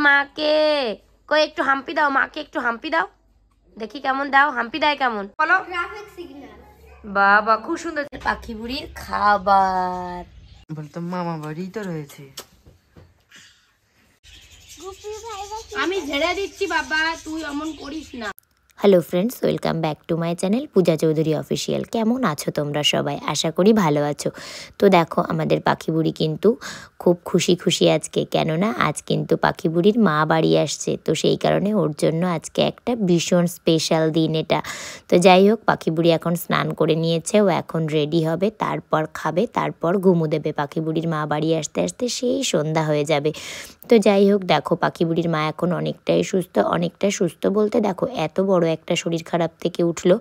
মাকে। কই একটু হাম্পি দাও, মাকে একটু হাম্পি দাও, দেখি কেমন দাও, হাম্পি দেয় কেমন বলো। Traffic signal. বাবা খুব সুন্দর। পাখি বুড়ির খাবার বলতো মামা বাড়ি তো রয়েছে। আমি ঝেড়ে দিচ্ছি বাবা, তুই অমন করিস না। Hello friends, welcome back to my channel Puja Chowdhury official. কেমন আছো তোমরা সবাই? আশা করি ভালো আছো। তো দেখো আমাদের পাখি বুড়ি কিন্তু খুব খুশি খুশি আজকে, কেননা আজ কিন্তু পাখি বুড়ির মা বাড়ি আসছে। তো সেই কারণে ওর জন্য আজকে একটা ভীষণ স্পেশাল দিন এটা। তো যাই হোক, পাখি বুড়ি এখন স্নান করে নিয়েছে, ও এখন রেডি হবে, তারপর খাবে, তারপর ঘুমু দেবে। পাখি বুড়ির মা বাড়ি আসতে আসতে সেই সন্ধ্যা হয়ে যাবে। তো যাই হোক, দেখো পাখি বুড়ির মা এখন অনেকটা সুস্থ বলতে দেখো এত বড় একটা শরীর খারাপ থেকে উঠলো,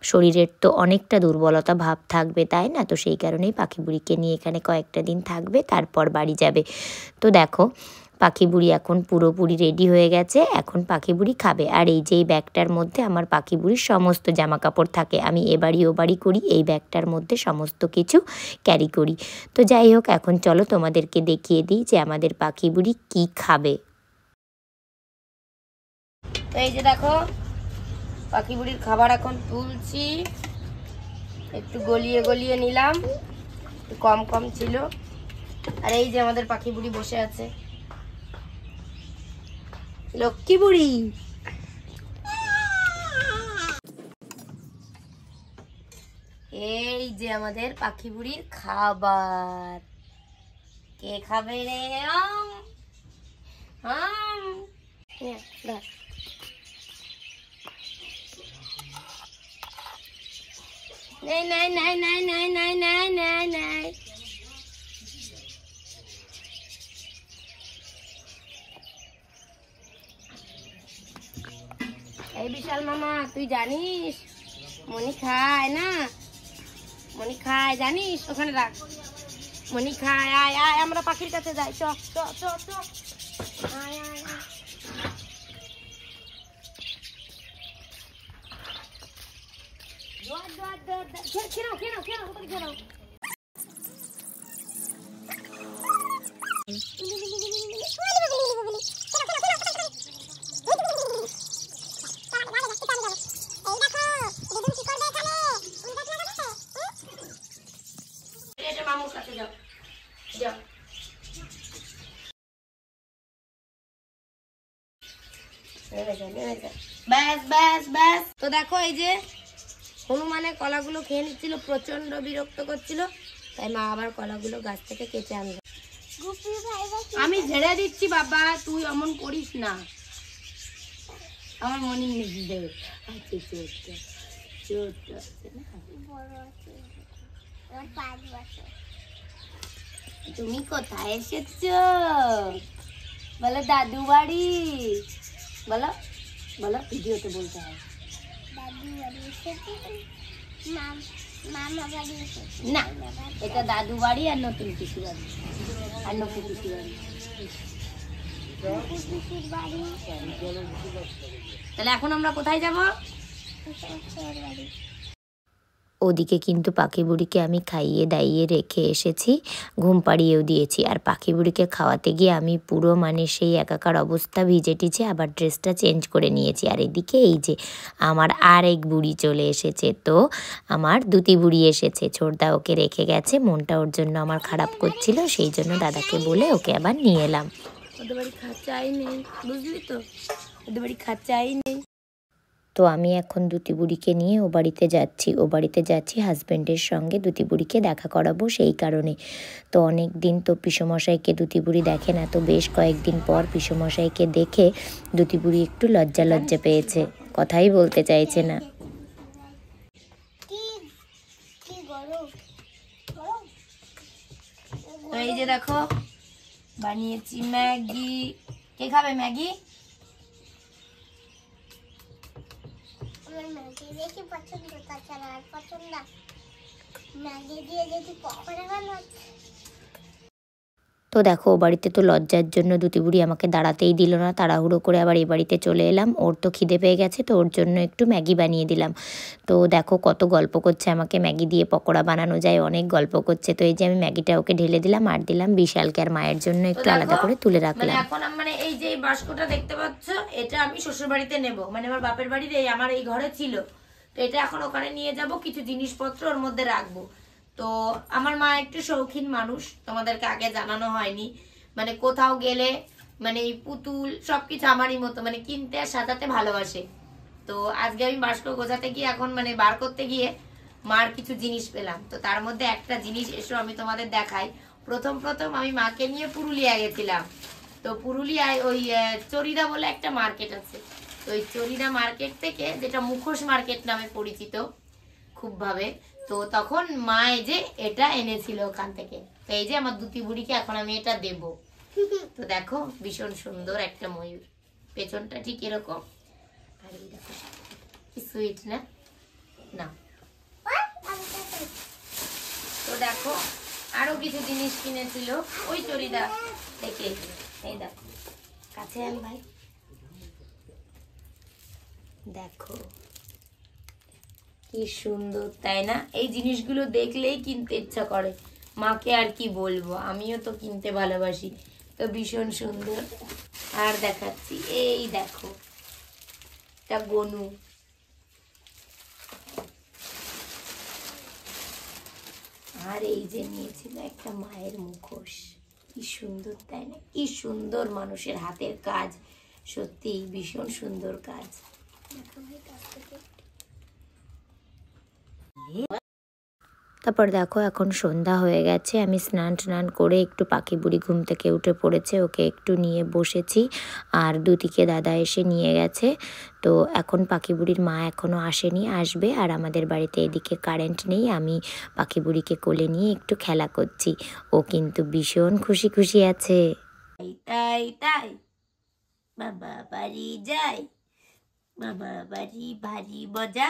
শরীরের তো অনেকটা দুর্বলতা ভাব থাকবে, তাই না? তো সেই কারণেই পাখি বুড়িকে নিয়ে এখানে কয়েকটা দিন থাকবে, তারপর বাড়ি যাবে। তো দেখো পাখি বুড়ি এখন পুরোপুরি রেডি হয়ে গেছে, এখন পাখি বুড়ি খাবে। আর এই যে এই ব্যাগটার মধ্যে আমার পাখি বুড়ির সমস্ত জামা কাপড় থাকে, আমি এ বাড়ি ও বাড়ি করি, এই ব্যাগটার মধ্যে সমস্ত কিছু ক্যারি করি। তো যাই হোক, এখন চলো তোমাদেরকে দেখিয়ে দিই যে আমাদের পাখি বুড়ি কি খাবে। তো এই যে দেখো পাখি বুড়ির খাবার এখন তুলছি, একটু গলিয়ে গলিয়ে নিলাম, একটু কম কম ছিল। আর এই যে আমাদের পাখি বুড়ি বসে আছে, লক্ষ্মী বুড়ি। এই যে আমাদের পাখি বুড়ির খাবার, কে খাবে রে? নাই নাই নাই নাই নাই নাই নাই নাই নাই। এই বিশাল মামা, তুই জানিস মনি খায় না? মনি খায় জানিস? ওখানে রাখ, মনি খায়। আয় আয় আমরা পাখির কাছে যাই, চ চ চ চ, আয় আয় আয়। মামুর কাছে যাও যাও। ব্যাস ব্যাস ব্যাস। তো দেখো এই যে হনুমানের কলাগুলো খেয়ে নিচ্ছিল, প্রচন্ড বিরক্ত করছিল, তাই মা আবার কলাগুলো গাছ থেকে কেটে আনবে। আমি ঝেড়ে দিচ্ছি বাবা, তুই অমন করিস না। আমার মনে তুমি কোথায় এসেছ? বলো দাদু বাড়ি, বলো বলো, ভিডিওতে বলতে হয়। না, এটা দাদু বাড়ি আর নতুন পিসি বাড়ি, আর নতুন পিসি বাড়ি। তাহলে এখন আমরা কোথায় যাব? ওদিকে কিন্তু পাখি বুড়িকে আমি খাইয়ে দাইয়ে রেখে এসেছি, ঘুম পাড়িয়েও দিয়েছি। আর পাখি বুড়িকে খাওয়াতে গিয়ে আমি পুরো সেই একাকার অবস্থা, ভিজে টিজে আবার ড্রেসটা চেঞ্জ করে নিয়েছি। আর এদিকে এই যে আমার আরেক বুড়ি চলে এসেছে, তো আমার দুটি বুড়ি এসেছে। ছোটদা ওকে রেখে গেছে, মনটা ওর জন্য আমার খারাপ করছিল, সেই জন্য দাদাকে বলে ওকে আবার নিয়ে এলাম। ওদের বাড়ি খাঁচাই নেই, বুঝলি তো, ওদের বাড়ি খাঁচাই নেই। তো আমি এখন দুটি বুড়িকে নিয়ে ও বাড়িতে যাচ্ছি হাজব্যান্ডের সঙ্গে, দুটি বুড়িকে দেখা করাবো সেই কারণে। তো অনেক দিন তো পিসমশাইকে দুটি বুড়ি দেখে না, তো বেশ কয়েকদিন পর পিসমশাইকে দেখে দুটি বুড়ি একটু লজ্জা পেয়েছে, কথাই বলতে চাইছে না। তো এই যে দেখো বানিয়েছি ম্যাগি। কে খাবে ম্যাগি? দেখি পছন্দ, তাছাড়া আর পছন্দ ম্যাগি দিয়ে যদি পকোড়া বানাচ্ছে। তো তো দেখো ও বাড়িতে তো লজ্জার জন্য দুতি বুড়ি আমাকে দাঁড়াতেই দিল না, তাড়াহুড়ো করে আবার এই বাড়িতে চলে এলাম। ওর তো খিদে পেয়ে গেছে, তো ওর জন্য একটু ম্যাগি বানিয়ে দিলাম। তো দেখো কত গল্প করছে, আমাকে ম্যাগি দিয়ে পকোড়া বানানো যায়, অনেক গল্প করছে। তো এই যে আমি ম্যাগিটা ওকে ঢেলে দিলাম আর দিলাম বিশালকে আর মায়ের জন্য একটু আলাদা করে তুলে রাখলাম। এখন মানে এই যে বাস্কটা দেখতে পাচ্ছ, এটা আমি শ্বশুর বাড়িতে নেব, মানে আমার বাপের বাড়ির আমার এই ঘরে ছিল, তো এটা এখন ওখানে নিয়ে যাব, কিছু জিনিসপত্র ওর মধ্যে রাখবো। তো আমার মা একটু শৌখিন মানুষ, তোমাদেরকে আগে জানানো হয়নি, মানে কোথাও গেলে মানে এই পুতুল সবকিছু আমারই মতো মানে কিনতে আর সাজাতে ভালোবাসে। তো আজকে আমি বাস্ক গোছাতে গিয়ে এখন মানে বার করতে গিয়ে মার কিছু জিনিস পেলাম, তো তার মধ্যে একটা জিনিস এসো আমি তোমাদের দেখাই। প্রথম আমি মাকে নিয়ে পুরুলিয়া গেছিলাম। তো পুরুলিয়ায় ওই চরিদা বলে একটা মার্কেট আছে, তো ওই চরিদা মার্কেট থেকে, যেটা মুখোশ মার্কেট নামে পরিচিত খুব ভাবে, তো তখন মা এই যে এটা এনেছিল ওখান থেকে। তো এই যে আমার দুতি বুড়িকে এখন আমি এটা দেব। তো দেখো ভীষণ সুন্দর একটা ময়ূর, পেছনটা ঠিক এরকম, আর এই দেখো কি সুইট না না। তো দেখো আরো কিছু জিনিস কিনেছিল ওই চরিদা থেকে, এই দেখো কাছে আন ভাই, দেখো কি সুন্দর তাই না? এই জিনিসগুলো দেখলেই কিনতে ইচ্ছা করে, মাকে আর কি বলবো, আমিও তো কিনতে ভালোবাসি। তো ভীষণ সুন্দর। আর দেখাচ্ছি, এই দেখো এটা গনু, আর এই যে নিয়েছিল একটা মায়ের মুখোশ, কি সুন্দর তাই না? কি সুন্দর মানুষের হাতের কাজ, সত্যি ভীষণ সুন্দর কাজ। তারপর দেখো এখন সন্ধ্যা হয়ে গেছে, আমি স্নান টান করে একটু পাখি বুড়ি ঘুম থেকে উঠে পড়েছে, ওকে একটু নিয়ে বসেছি, আর দুদিকে দাদা এসে নিয়ে গেছে। তো এখন পাখি বুড়ির মা এখনও আসেনি, আসবে। আর আমাদের বাড়িতে এদিকে কারেন্ট নেই, আমি পাখি বুড়িকে কোলে নিয়ে একটু খেলা করছি, ও কিন্তু ভীষণ খুশি খুশি আছে। তাই তাই বাবা বাড়ি যাই, বাবা বাড়ি ভারী মজা,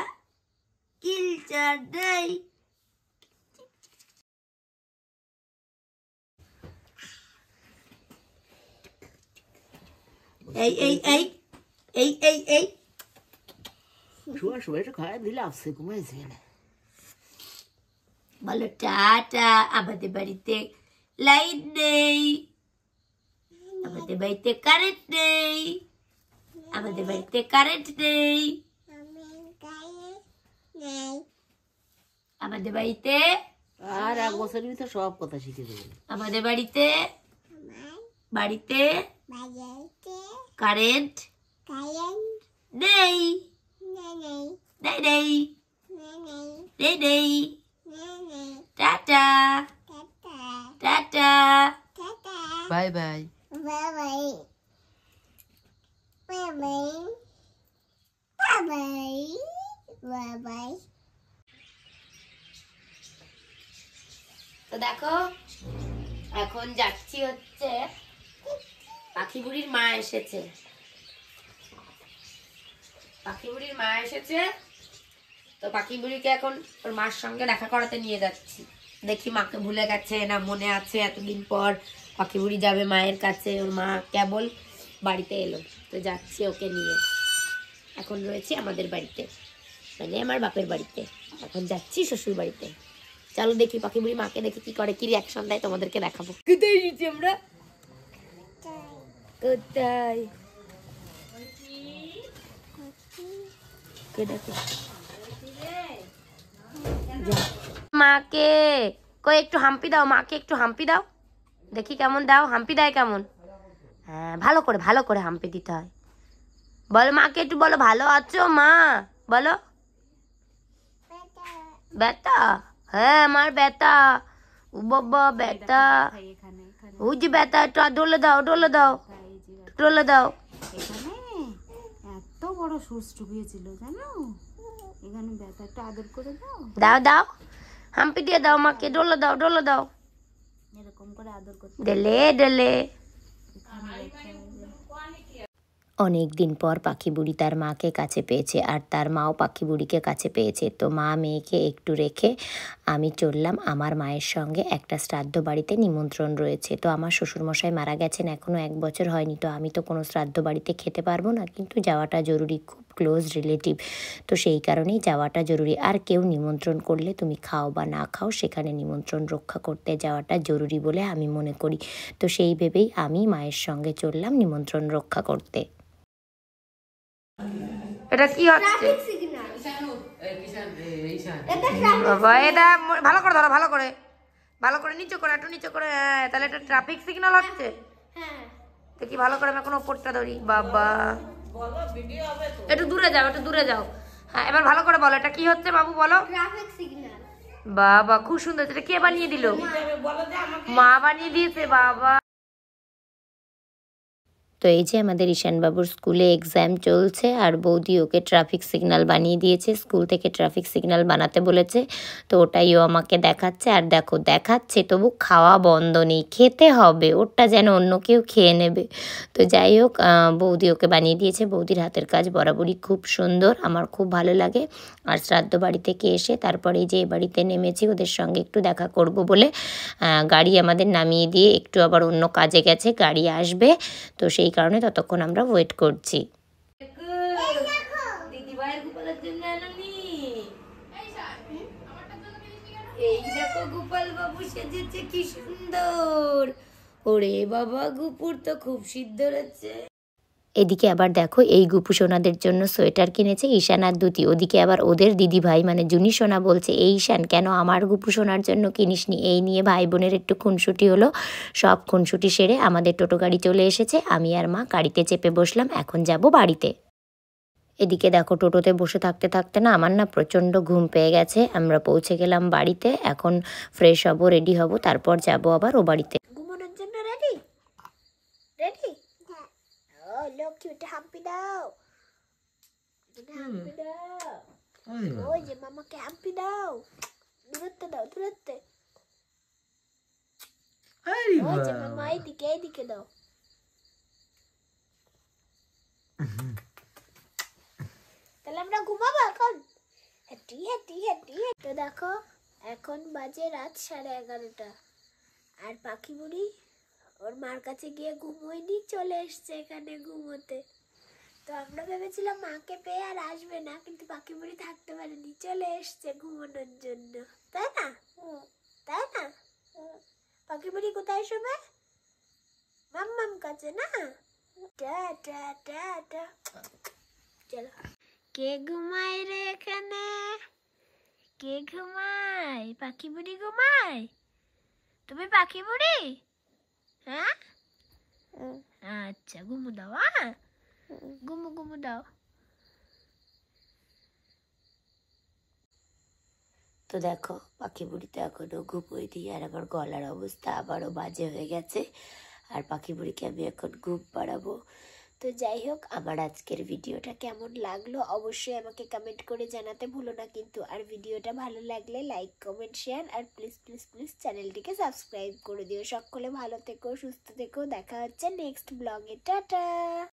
কিলচার নাই। এই এই এই এই এই এই শুয়া শুয়ে খায় দিলে আসছে ঘুমাইছে না। বলো টাটা। আমাদের বাড়িতে লাইট নেই, আমাদের বাড়িতে কারেন্ট নেই, আমাদের বাড়িতে কারেন্ট নেই, আমাদের বাড়িতে আর এক বছরের ভিতরে সব কথা শিখে দেবে। আমাদের বাড়িতে বাড়িতে কারেন্ট নেই, নেই নেই নেই নেই। Tata tata bye bye. তো দেখো এখন যাচ্ছি হচ্ছে, পাখি বুড়ির মা এসেছে, পাখি বুড়ির মা এসেছে, তো পাখি বুড়িকে এখন ওর মার সঙ্গে দেখা করাতে নিয়ে যাচ্ছি। দেখি মাকে ভুলে গেছে না মনে আছে, এতদিন পর পাখি বুড়ি যাবে মায়ের কাছে, ওর মা কেবল বাড়িতে এলো, তো যাচ্ছি ওকে নিয়ে। এখন রয়েছি আমাদের বাড়িতে, মানে আমার বাপের বাড়িতে, এখন যাচ্ছি শ্বশুর বাড়িতে। চলো দেখি পাখি বুড়ি মাকে দেখি কি করে, কি রিয়াকশন দেয় তোমাদেরকে দেখাবো। কোথায় এসেছি আমরা, কোথায় দেখো মাকে কই একটু হাম্পি দাও, মাকে একটু হাম্পি দাও, দেখি কেমন দাও, হাম্পি দেয় কেমন। হ্যাঁ ভালো করে হাম্পি দিতে হয়। বলো মাকে একটু, বলো ভালো আছো মা, বলো। ব্যথা, হ্যাঁ আমার ব্যথা, ও বাবা ব্যথা, ওই যে ব্যথা, একটু ডলে দাও ডলে দাও ডলে দাও। এত বড় সুস্থ হয়েছিল জানো, এখানে ব্যথাটা আদর করে দাও, দাও দাও হাম্পি দিয়ে দাও মাকে, ডলে দাও ডলে দাও, এরকম করে আদর করতে। ডলে ডলে। অনেক দিন পর পাখি বুড়ি তার মাকে কাছে পেয়েছে আর তার মাও পাখি বুড়িকে কাছে পেয়েছে। তো মা মেয়েকে একটু রেখে আমি চললাম আমার মায়ের সঙ্গে একটা শ্রাদ্ধ বাড়িতে নিমন্ত্রণ রয়েছে। তো আমার শ্বশুরমশাই মারা গেছেন এখনও 1 বছর হয়নি, তো আমি তো কোনো শ্রাদ্ধ বাড়িতে খেতে পারবো না, কিন্তু যাওয়াটা জরুরি, খুব ক্লোজ রিলেটিভ, তো সেই কারণেই যাওয়াটা জরুরি। আর কেউ নিমন্ত্রণ করলে তুমি খাও বা না খাও, সেখানে নিমন্ত্রণ রক্ষা করতে যাওয়াটা জরুরি বলে আমি মনে করি। তো সেই ভেবেই আমি মায়ের সঙ্গে চললাম নিমন্ত্রণ রক্ষা করতে। এটা কি হচ্ছে বাবা? এটা ভালো করে ধরো, ভালো করে নিচে করে, একটু নিচে করে। হ্যাঁ, তাহলে এটা ট্রাফিক সিগন্যাল হচ্ছে। দেখি ভালো করে, আমি এখন ওপরটা ধরি। বাবা একটু দূরে যাও। হ্যাঁ, এবার ভালো করে বলো এটা কি হচ্ছে বাবু, বলো। Traffic signal. বাবা খুব সুন্দর। এটা কে বানিয়ে দিল? মা বানিয়ে দিয়েছে বাবা। তো এই যে আমাদের ঈশানবাবুর স্কুলে এক্সাম চলছে আর বৌদি ওকে ট্রাফিক সিগন্যাল বানিয়ে দিয়েছে, স্কুল থেকে ট্রাফিক সিগন্যাল বানাতে বলেছে, তো ওটাই ও আমাকে দেখাচ্ছে। আর দেখো দেখাচ্ছে তবু খাওয়া বন্ধ নেই, খেতে হবে, ওটা যেন অন্য কেউ খেয়ে নেবে। তো যাই হোক, বৌদি ওকে বানিয়ে দিয়েছে। বৌদির হাতের কাজ বরাবরই খুব সুন্দর, আমার খুব ভালো লাগে। আর শ্রাদ্ধ বাড়ি থেকে এসে তারপরে যে বাড়িতে নেমেছি ওদের সঙ্গে একটু দেখা করব বলে গাড়ি আমাদের নামিয়ে দিয়ে একটু আবার অন্য কাজে গেছে, গাড়ি আসবে, তো সেই কারণে ততক্ষণ আমরা ওয়েট করছি। দিদিভাইয়ের গোপালের জন্য আনোনি? এই দেখো গোপাল বাবু সেজেছে কি সুন্দর। ওরে বাবা, গুপুর তো খুব সিদ্ধ হচ্ছে। এদিকে আবার দেখো এই গুপু সোনাদের জন্য সোয়েটার কিনেছে ঈশান আর দুতি। ওদিকে আবার ওদের দিদিভাই মানে জুনি সোনা বলছে, এই ঈশান কেন আমার গুপু সোনার জন্য কিনিসনি? এই নিয়ে ভাই বোনের একটু খুনসুটি হলো। সব খুনসুটি সেরে আমাদের টোটো গাড়ি চলে এসেছে, আমি আর মা গাড়িতে চেপে বসলাম, এখন যাব বাড়িতে। এদিকে দেখো টোটোতে বসে থাকতে থাকতে না আমার না প্রচণ্ড ঘুম পেয়ে গেছে। আমরা পৌঁছে গেলাম বাড়িতে, এখন ফ্রেশ হব, রেডি হব, তারপর যাব আবার ও বাড়িতে। ঘুমানোর জন্য রেডি? রেডি? হ্যাঁ। ও লক্ষ্মী, একটা হাম্পি দাও। হাম্পি দাও। ওই যে মামাকে হাম্পি দাও। দূরত্বে দাও, দূরত্বে। ওই যে মামা এইদিকে দাও। তাহলে আমরা ঘুমাবো এখন। হেঁটি। তো দেখো এখন বাজে রাত 11:30 আর পাখি বুড়ি ওর মার কাছে গিয়ে ঘুমোয়নি, চলে এসছে এখানে ঘুমোতে। তো আমরা ভেবেছিলাম মাকে পেয়ে আর আসবে না, কিন্তু পাখি বুড়ি থাকতে পারেনি, চলে এসছে ঘুমানোর জন্য, তাই না? পাখি বুড়ি কোথায় শোবে? মাম্মাম কাছে না? চলো। কে ঘুমায় রে এখানে? কে ঘুমায়? পাখি বুড়ি ঘুমায়? তুমি পাখি বুড়ি? হ্যাঁ, আচ্ছা ঘুমু দাও। হ্যাঁ, ঘুমু দাও। তো দেখো পাখি বুড়ি তো এখনও ঘুমোয়নি, আর আমার গলার অবস্থা আবারও বাজে হয়ে গেছে, আর পাখি বুড়িকে আমি এখন ঘুম পাড়াবো। তো যাই হোক, আমার আজকের ভিডিওটা কেমন লাগলো অবশ্যই আমাকে কমেন্ট করে জানাতে ভুলো না কিন্তু। আর ভিডিওটা ভালো লাগলে লাইক কমেন্ট শেয়ার আর প্লিজ চ্যানেলটিকে সাবস্ক্রাইব করে দিও। সকলে ভালো থেকো, সুস্থ থেকো, দেখা হচ্ছে নেক্সট ব্লগে। টাটা।